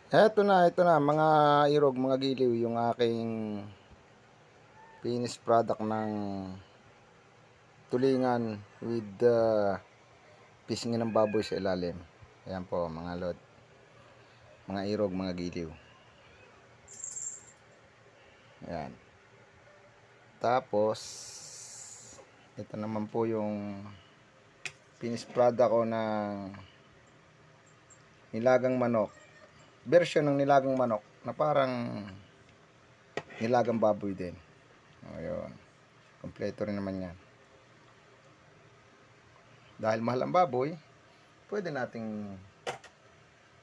Ito na mga irog, mga giliw, yung aking finished product ng tulingan with pisngin ng baboy sa ilalim. Ayan po mga lod, mga irog, mga giliw. Ayan. Tapos ito naman po yung finished product ko ng nilagang manok. Version ng nilagang manok na parang nilagang baboy din. Ayun. Kompleto rin naman yan. Dahil mahal ang baboy, pwede nating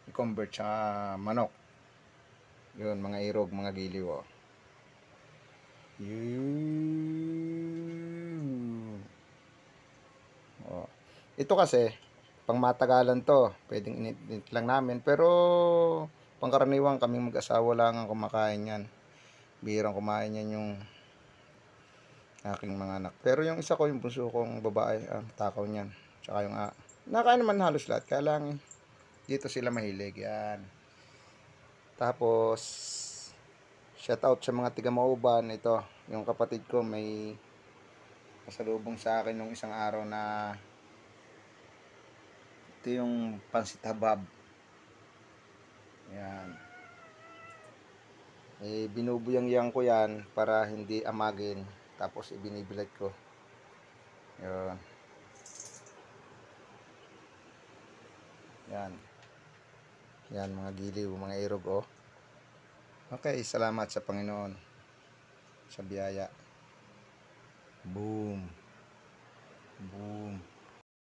i-convert sa manok. Yun, mga irog, mga giliw. Oh. Oh. Ito kasi, pang matagalan to. Pwedeng init lang namin. Pero, pangkaraniwan kaming mag-asawa lang ang kumakain yan. Bihirang kumain yan yung aking mga anak. Pero yung isa ko, yung bunso kong babae, takaw niyan. Tsaka yung nakain naman halos lahat. Kaya lang, dito sila mahilig. Yan. Tapos, shout out sa mga tiga Mauban. Ito, yung kapatid ko may pasalubong sa akin nung isang araw na ito yung pansit habab. Yan. Binubuyang-yang ko yan para hindi amagin. Tapos ibinibilad ko. Yan. Yan. Yan mga giliw, mga irog oh. Okay, salamat sa Panginoon sa biyaya. Boom. Boom.